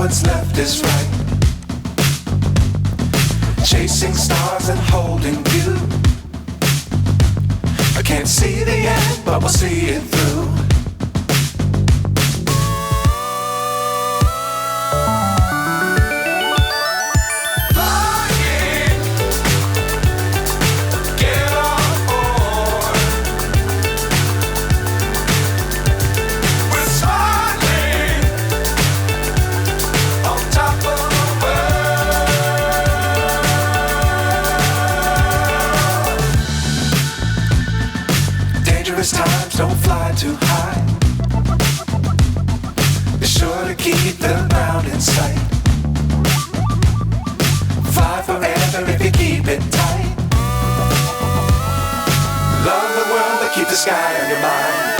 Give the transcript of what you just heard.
what's left is right. Chasing stars and holding you. I can't see the end, but we'll see it through. Times don't fly too high. Be sure to keep the ground in sight. Fly forever if you keep it tight. Love the world but keep the sky on your mind.